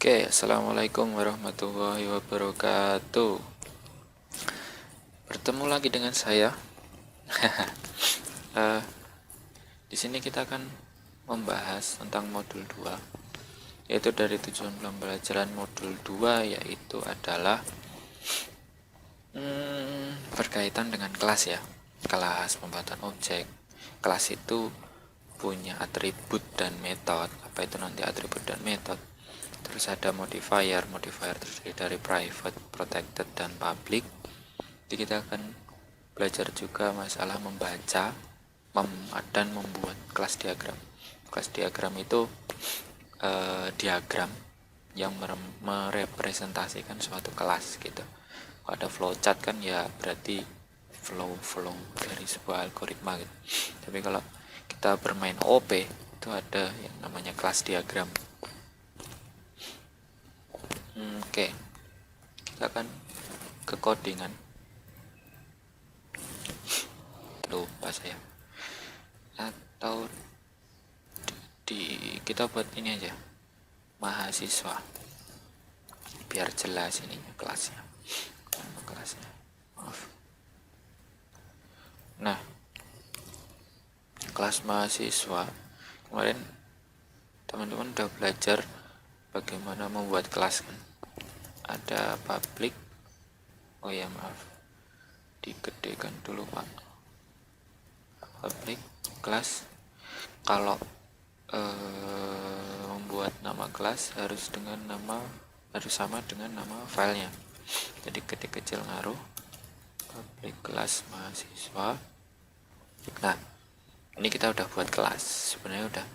Oke, assalamualaikum warahmatullahi wabarakatuh. Bertemu lagi dengan saya. Eh, di sini kita akan membahas tentang modul 2, yaitu dari tujuan pembelajaran modul 2 yaitu adalah berkaitan dengan kelas ya. Kelas pembuatan objek. Kelas itu punya atribut dan metode. Apa itu nanti atribut dan metode? Terus ada modifier terdiri dari private, protected, dan public. Jadi kita akan belajar juga masalah membaca dan membuat kelas diagram. Kelas diagram itu diagram yang merepresentasikan suatu kelas gitu. Kalau ada flowchart kan ya berarti flow dari sebuah algoritma gitu. Tapi kalau kita bermain OP itu ada yang namanya kelas diagram. Oke, kita akan ke codingan. Lupa saya. Atau kita buat ini aja, mahasiswa, biar jelas ininya kelasnya. Maaf. Nah, kelas mahasiswa kemarin teman-teman udah belajar bagaimana membuat kelas kan. Ada public. Oh ya maaf, digedekan dulu pak. Public kelas. Kalau membuat nama kelas harus sama dengan nama filenya. Jadi gede kecil ngaruh. Public kelas mahasiswa. Nah, ini kita udah buat kelas. Sebenarnya udah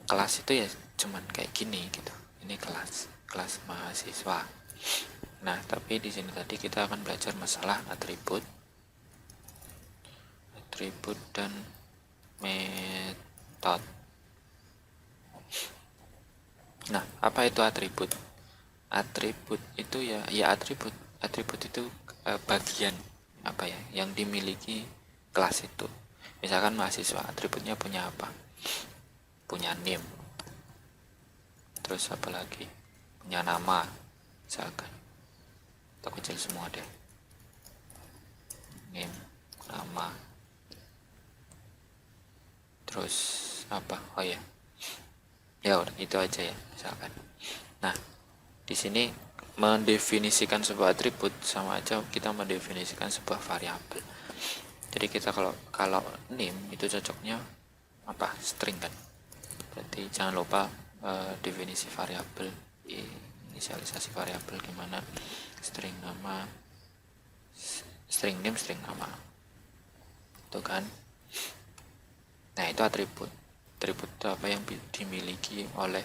kelas itu ya cuman kayak gini gitu. Ini kelas mahasiswa. Nah, tapi di sini tadi kita akan belajar masalah atribut dan metode. Nah, apa itu atribut? Atribut itu ya atribut. Atribut itu bagian apa ya yang dimiliki kelas itu. Misalkan mahasiswa, atributnya punya apa? Punya name. Terus apa lagi? Punya nama, misalkan. Atau kecil semua deh. Name, nama. Terus apa? Oh ya. Ya udah itu aja ya, misalkan. Nah, di sini mendefinisikan sebuah atribut sama aja kita mendefinisikan sebuah variabel. Jadi kita kalau name itu cocoknya apa? String kan. Berarti jangan lupa definisi variabel, inisialisasi variabel gimana? String nama, string name, string nama. Itu kan. Nah, itu atribut. Atribut itu apa yang dimiliki oleh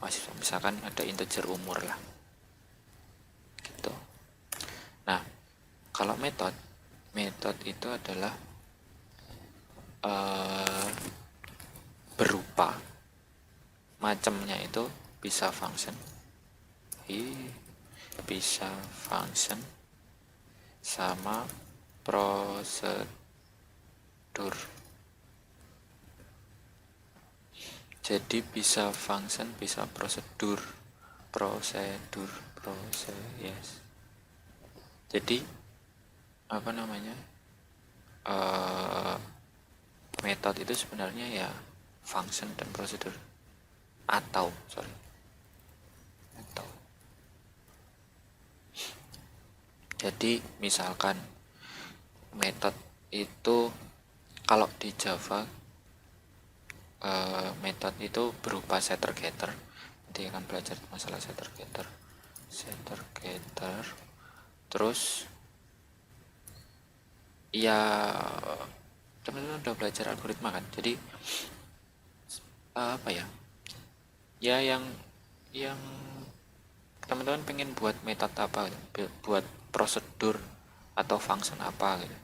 mahasiswa. Misalkan ada integer umur lah. Gitu. Nah, kalau metode itu adalah berupa macamnya itu bisa function, sama prosedur. Jadi bisa function, bisa prosedur. Yes. Jadi apa namanya? Metode itu sebenarnya ya function dan prosedur. Atau jadi misalkan metode itu kalau di Java metode itu berupa setter getter. Nanti akan belajar masalah setter getter. Terus ya teman-teman udah belajar algoritma kan. Jadi apa ya? Ya yang teman-teman pengen buat metode apa, buat prosedur atau function apa gitu.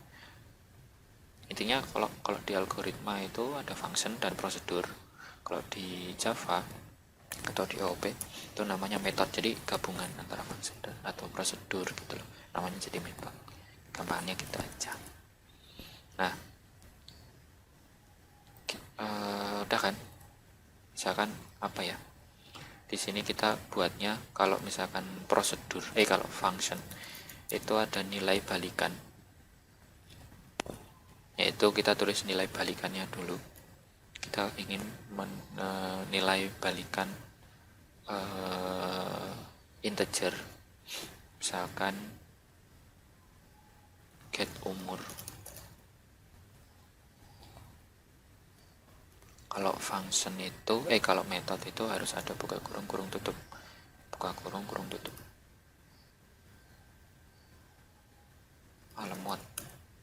Intinya kalau di algoritma itu ada function dan prosedur. Kalau di Java atau di OOP itu namanya metode, jadi gabungan antara function dan atau prosedur gitu loh, namanya jadi metode. Gampangnya gitu aja. Nah, udah kan, misalkan apa ya, di sini kita buatnya kalau misalkan prosedur kalau function itu ada nilai balikan, yaitu kita tulis nilai balikannya dulu. Kita ingin nilai balikan integer, misalkan get umur. Kalau function itu kalau metode itu harus ada buka kurung kurung tutup, buka kurung kurung tutup, alamot.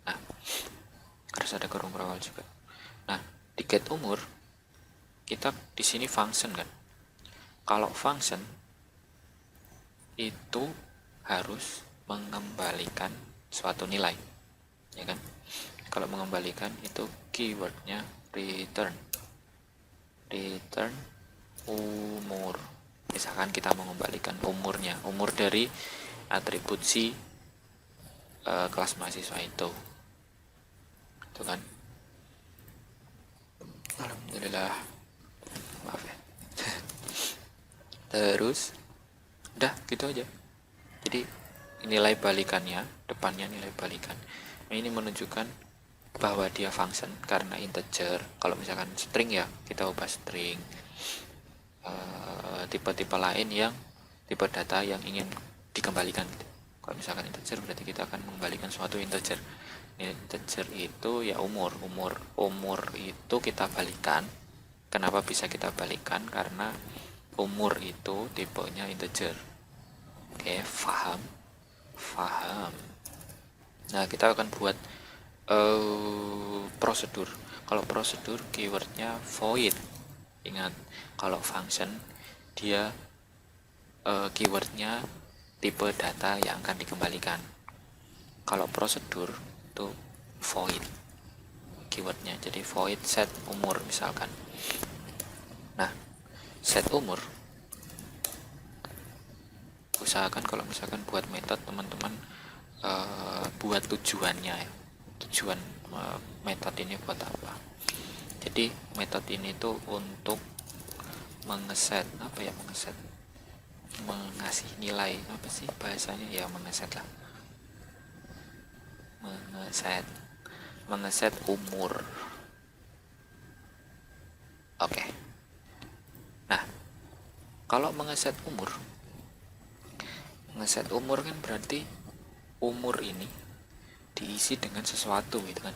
Nah, harus ada kurung berawal juga. Nah, di get umur kita di sini function kan. Kalau function itu harus mengembalikan suatu nilai, ya kan? Kalau mengembalikan itu keywordnya return umur. Misalkan kita mengembalikan umurnya, umur dari atribut si kelas mahasiswa itu kan. Alhamdulillah, maaf ya. Terus udah gitu aja. Jadi nilai balikannya, depannya nilai balikan. Nah, ini menunjukkan bahwa dia function karena integer. Kalau misalkan string ya kita ubah string. Tipe-tipe lain yang tipe data yang ingin dikembalikan gitu. Kalau misalkan integer berarti kita akan mengembalikan suatu integer. Integer itu ya umur itu kita balikan. Kenapa bisa kita balikan? Karena umur itu tipenya integer. Oke, paham. Nah, kita akan buat prosedur. Kalau prosedur keywordnya void. Ingat, kalau function dia keywordnya tipe data yang akan dikembalikan. Kalau prosedur itu void keywordnya, jadi void set umur misalkan. Nah, set umur usahakan kalau misalkan buat metode teman-teman buat tujuannya ya. Tujuan metode ini buat apa? Jadi metode ini tuh untuk mengeset mengasih nilai, apa sih bahasanya ya, mengeset lah, mengeset umur. Oke. Nah, kalau mengeset umur kan berarti umur ini diisi dengan sesuatu gitu kan.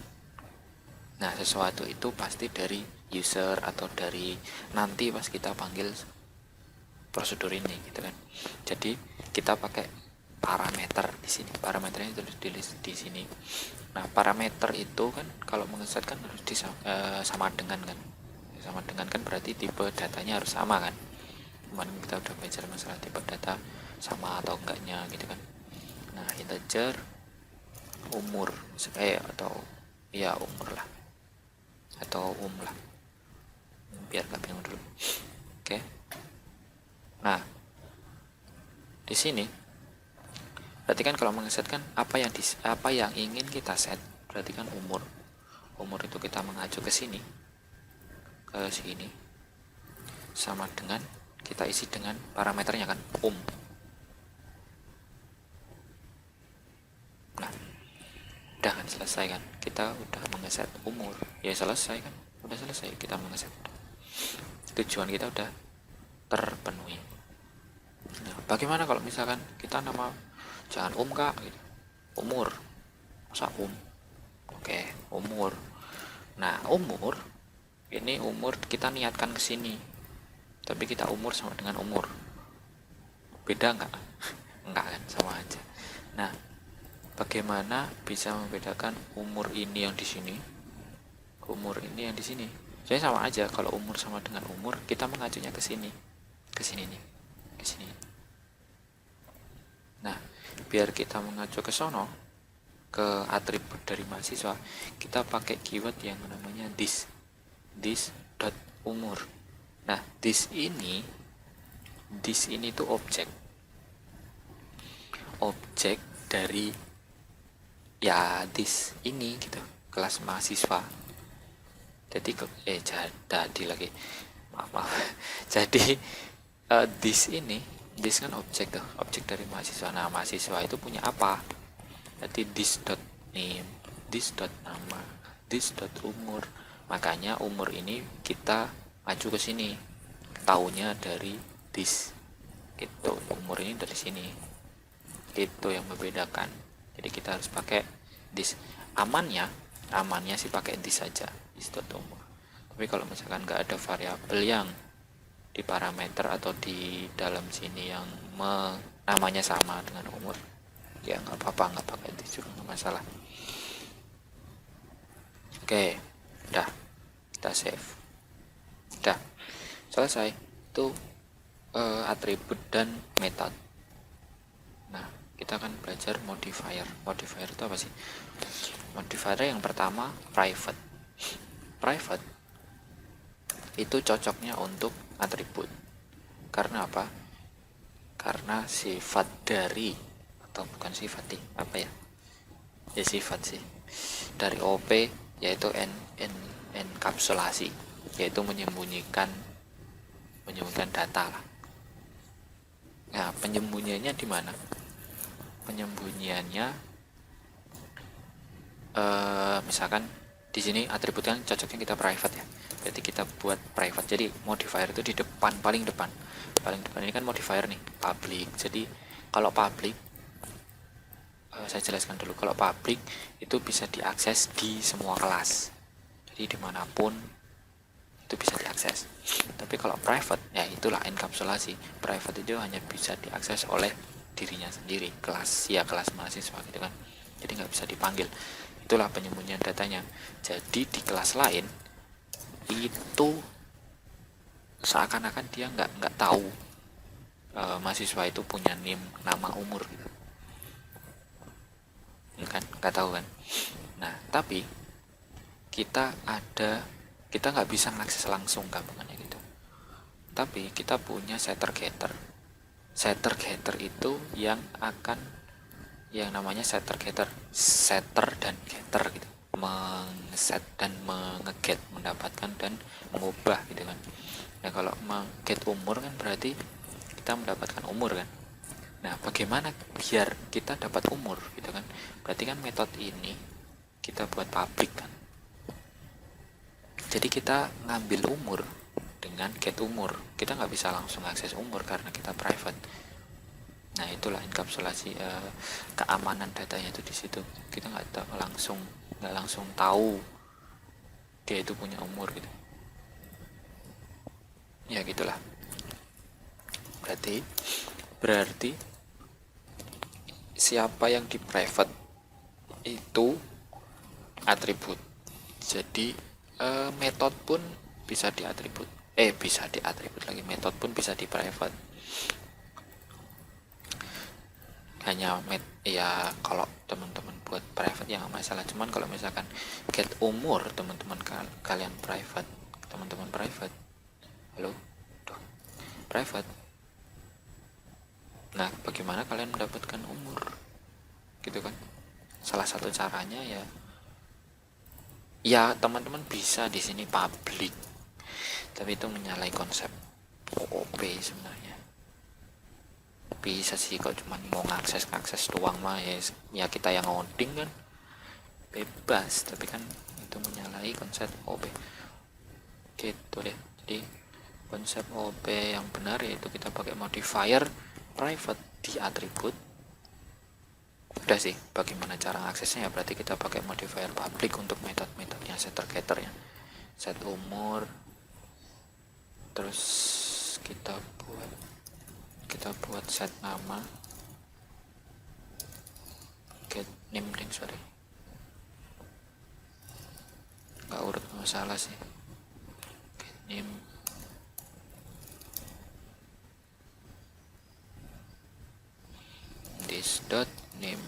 Nah, sesuatu itu pasti dari user atau dari nanti pas kita panggil prosedur ini gitu kan. Jadi kita pakai parameter di sini. Parameternya tulis di sini. Nah, parameter itu kan kalau mengeset kan harus sama dengan kan. Sama dengan kan berarti tipe datanya harus sama kan. Kemarin kita udah belajar masalah tipe data sama atau enggaknya gitu kan. Nah, integer umur atau ya umur lah, atau lah, biar gak bingung dulu. Oke. Nah, di sini berarti kan kalau mengeset kan apa yang ingin kita set, berarti kan umur itu kita mengacu ke sini, sama dengan kita isi dengan parameternya kan Nah, udah kan selesai kan, kita udah mengeset umur ya, selesai kan, udah selesai kita mengeset, tujuan kita udah terpenuhi. Nah, bagaimana kalau misalkan kita nama jangan kak gitu, umur, masa oke, umur. Nah, umur ini kita niatkan ke sini, tapi kita umur sama dengan umur, beda nggak? Enggak kan, sama aja. Nah, bagaimana bisa membedakan umur ini yang di sini, umur ini yang di sini? Jadi sama aja, kalau umur sama dengan umur, kita mengacunya ke sini nih, ke sini. Nah, biar kita mengacu ke sono, ke atribut dari mahasiswa, kita pakai keyword yang namanya this dot umur. Nah, this ini tuh objek dari ya this ini gitu, kelas mahasiswa. Jadi jadi lagi maaf jadi this kan objek tuh, objek dari mahasiswa. Nah, mahasiswa itu punya apa? Jadi this dot name, this dot nama, this dot umur. Makanya umur ini kita maju ke sini, taunya dari this gitu. Umur ini dari sini, itu yang membedakan. Jadi kita harus pakai this. Amannya sih pakai this saja, this dot umur. Tapi kalau misalkan nggak ada variabel yang di parameter atau di dalam sini yang namanya sama dengan umur, ya nggak apa-apa, nggak pakai this juga nggak masalah. Oke, udah, kita save, udah selesai. Itu atribut dan metode. Nah, kita akan belajar modifier. Modifier itu apa sih? Modifier yang pertama private. Private itu cocoknya untuk atribut. Karena apa? Karena sifat dari, atau bukan sifat sih, apa ya? Ya sifat sih. Dari OP yaitu enkapsulasi, yaitu menyembunyikan data lah. Nah, penyembunyiannya di mana? Penyembunyiannya misalkan di sini atribut yang cocoknya kita private ya. Berarti kita buat private. Jadi modifier itu di depan, paling depan ini kan modifier nih, public. Jadi kalau public, saya jelaskan dulu. Kalau public itu bisa diakses di semua kelas. Jadi dimanapun itu bisa diakses. Tapi kalau private, ya itulah enkapsulasi. Private itu hanya bisa diakses oleh dirinya sendiri, kelas mahasiswa gitu kan. Jadi nggak bisa dipanggil. Itulah penyembunyian datanya. Jadi di kelas lain itu seakan-akan dia nggak tahu mahasiswa itu punya name, nama, umur gitu. Kan nggak tahu kan. Nah, tapi kita nggak bisa mengakses langsung gampangannya gitu. Tapi kita punya setter getter itu yang namanya setter dan getter gitu, mengset dan mengeget, mendapatkan dan mengubah gitu kan. Nah, kalau mengget umur kan berarti kita mendapatkan umur kan. Nah, bagaimana biar kita dapat umur gitu kan? Berarti kan metode ini kita buat public kan. Jadi kita ngambil umur dengan get umur. Kita nggak bisa langsung akses umur karena kita private. Nah, itulah enkapsulasi, keamanan datanya itu di situ. Kita nggak langsung tahu dia itu punya umur gitu. Ya gitulah. Berarti siapa yang di private itu atribut. Jadi metode pun bisa diatribut. Metode pun bisa di private. Hanya ya kalau teman-teman buat private ya nggak masalah. Cuman kalau misalkan get umur teman-teman kalian private, halo, private. Nah, bagaimana kalian mendapatkan umur gitu kan? Salah satu caranya ya teman-teman bisa di sini public, tapi itu menyalahi konsep OOP sebenarnya. Bisa sih kalau cuma mau ngakses doang mah ya kita yang ngoding kan bebas, tapi kan itu menyalahi konsep OOP gitu deh. Jadi konsep OOP yang benar yaitu kita pakai modifier private di atribut. Udah sih, bagaimana cara aksesnya ya berarti kita pakai modifier public untuk metode-metodenya, setter getternya, set umur, terus kita buat set nama, get name nggak urut masalah sih, get name, this dot name.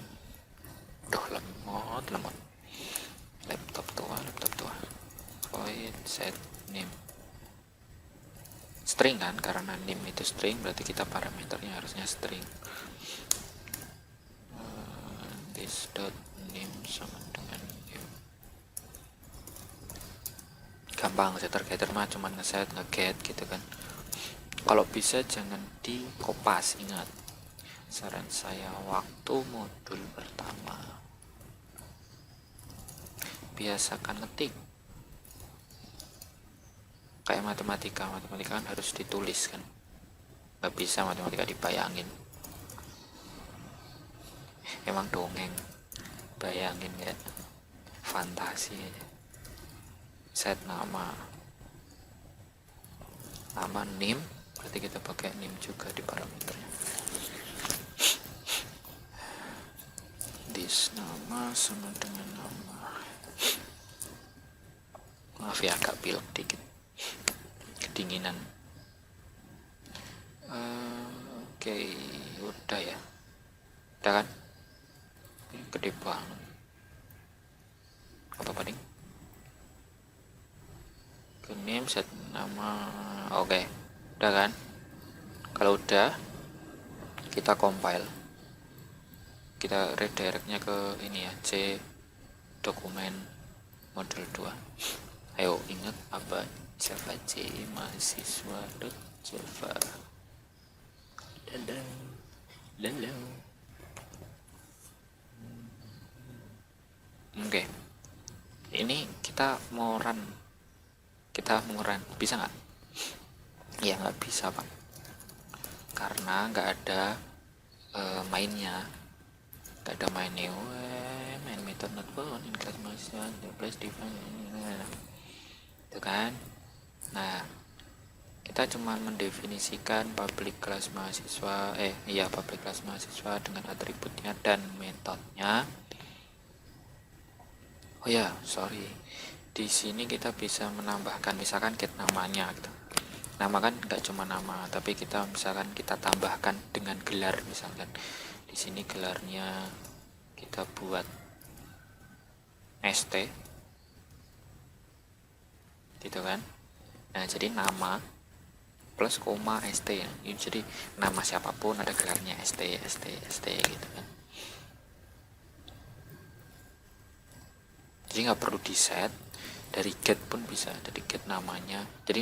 lemot laptop tua void set name string kan, karena name itu string berarti kita parameternya harusnya string. This dot name sama dengan name. Gampang, setter getter mah cuman ngeset ngeget gitu kan. Kalau bisa jangan di kopas, ingat. Saran saya waktu modul pertama biasakan ngetik. Kayak matematika kan harus ditulis kan, nggak bisa matematika dibayangin. Emang dongeng, bayangin ya, fantasi aja. Set nama nim, berarti kita pakai nim juga di parameternya. This nama sama dengan nama, maaf ya agak pilek dikit, kedinginan. Oke, udah ya, udah kan? Ini gede banget. Apa paling? Ke name set nama. Oke, udah kan? Kalau udah, kita compile. Kita redirectnya ke ini ya, C dokumen model 2. Ayo ingat apa Java C mahasiswa.java. Lalu. Oke. Ini kita mau run. Bisa nggak? Ya nggak bisa pak, karena nggak ada mainnya. Gak ada main method not found in class mahasiswa plus define itu kan. Nah, kita cuma mendefinisikan public class mahasiswa public class mahasiswa dengan atributnya dan metodenya. Oh ya, sorry, di sini kita bisa menambahkan misalkan get namanya gitu. Nama kan nggak cuma nama, tapi kita misalkan kita tambahkan dengan gelar. Misalkan di sini gelarnya kita buat ST gitu kan. Nah, jadi nama plus koma ST ya. Jadi nama siapapun ada gelarnya ST gitu kan. Jadi nggak perlu di set, dari get pun bisa, dari get namanya. Jadi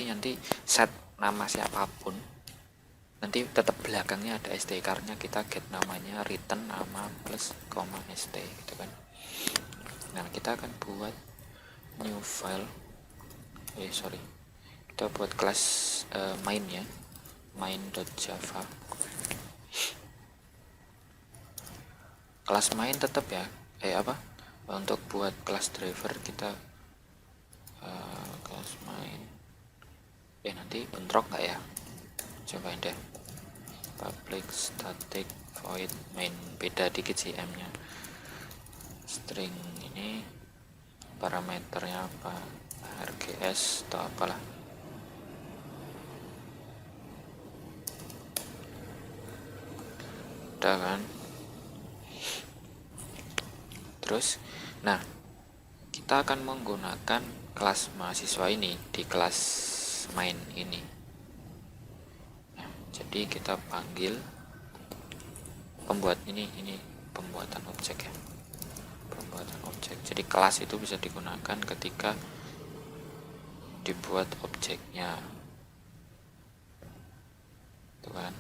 nanti set nama siapapun, nanti tetap belakangnya ada ST karena kita get namanya return nama plus koma ST gitu kan. Nah, kita akan buat new file. Kita buat kelas main ya, main.java. Kelas main tetap ya, untuk buat kelas driver kita kelas main. Nanti bentrok nggak ya? Cobain deh. Public static void main, beda dikit sih m-nya. String ini parameternya apa? RGS atau apalah. Udah kan? Terus, nah, kita akan menggunakan kelas mahasiswa ini di kelas main ini. Nah, jadi kita panggil pembuat ini pembuatan objek ya. Pembuatan objek. Jadi kelas itu bisa digunakan ketika dibuat objeknya. Itu kan.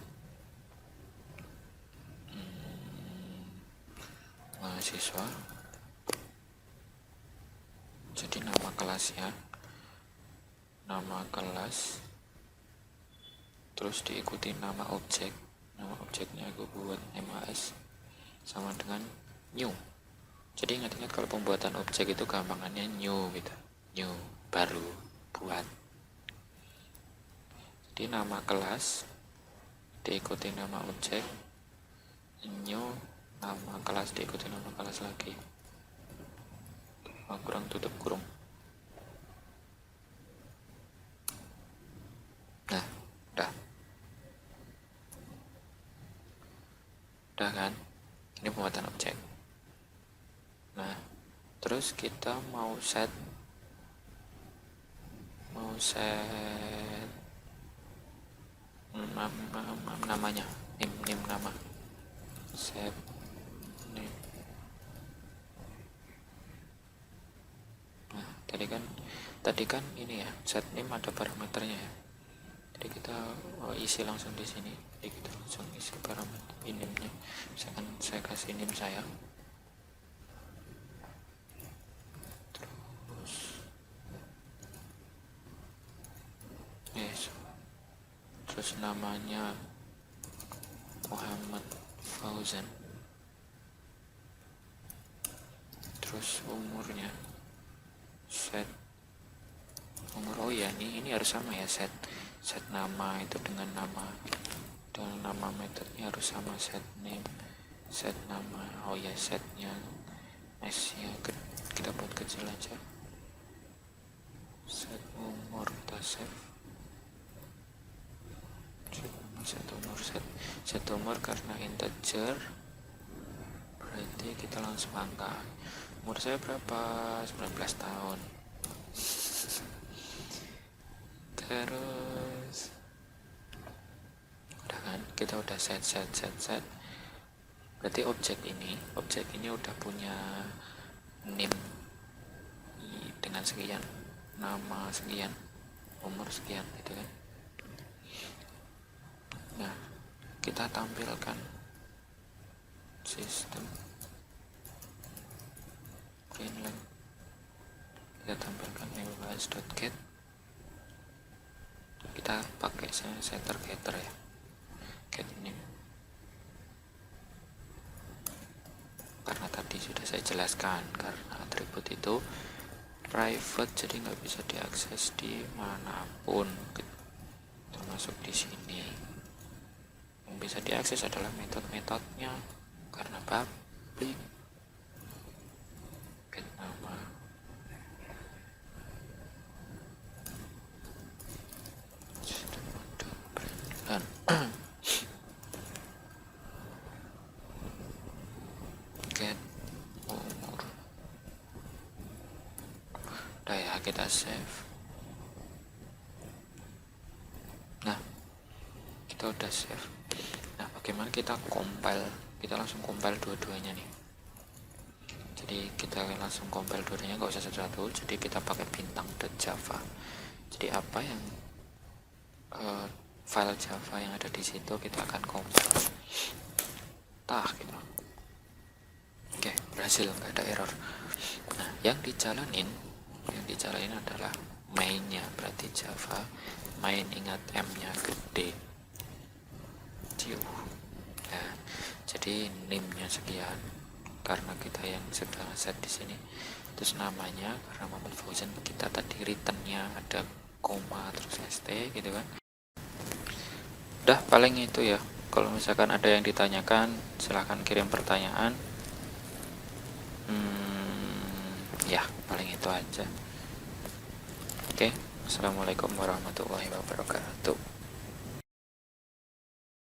Mahasiswa. Jadi nama kelasnya, nama kelas, terus diikuti nama objeknya gue buat MAS sama dengan new. Jadi ingat-ingat kalau pembuatan objek itu gampangannya new gitu, new baru buat. Jadi nama kelas diikuti nama objek, new nama kelas diikuti nama kelas lagi. Kurang tutup kurung. Nah, udah kan? Ini pembuatan objek. Nah, terus kita mau set namanya, nim nama, set nim. Nah, tadi kan ini ya, set name ada parameternya ya. Jadi kita isi langsung di sini. Jadi kita langsung isi parameter NIM-nya. Misalkan saya kasih NIM saya, terus namanya Muhammad Fauzan, terus umurnya, set umur, oh ya ini harus sama ya, set nama itu dengan nama metodenya harus sama, set name, set nama, oh ya setnya s nya kita buat kecil aja, set umur kita save, set umur karena integer berarti kita langsung angka. Umur saya berapa? 19 tahun. Terus udah kan, kita udah set. Berarti objek ini udah punya NIM dengan sekian, nama sekian, umur sekian gitu kan. Nah, kita tampilkan sistem inline, kita tampilkan newbase.get, kita pakai setter getter ya, get name, karena tadi sudah saya jelaskan karena atribut itu private, jadi nggak bisa diakses di manapun, termasuk di sini. Yang bisa diakses adalah metode-metodenya karena public. Get nama, get umur. Udah ya, kita save. Nah, kita udah save. Nah, bagaimana kita compile? Kita langsung compile dua-duanya nih. Jadi kita langsung compile dua-duanya, nggak usah satu-satu. Jadi kita pakai bintang.java. Jadi apa yang file Java yang ada di situ kita akan compile. Gitu. Oke, berhasil, nggak ada error. Nah, yang dijalanin adalah mainnya, berarti Java main, ingat M-nya gede. Nah, jadi NIM-nya sekian karena kita yang sudah set di sini. Terus namanya karena Muhammad Fauzan, kita tadi return-nya ada koma terus st gitu kan. Udah, paling itu ya. Kalau misalkan ada yang ditanyakan silahkan kirim pertanyaan. Ya paling itu aja. Oke, assalamualaikum warahmatullahi wabarakatuh.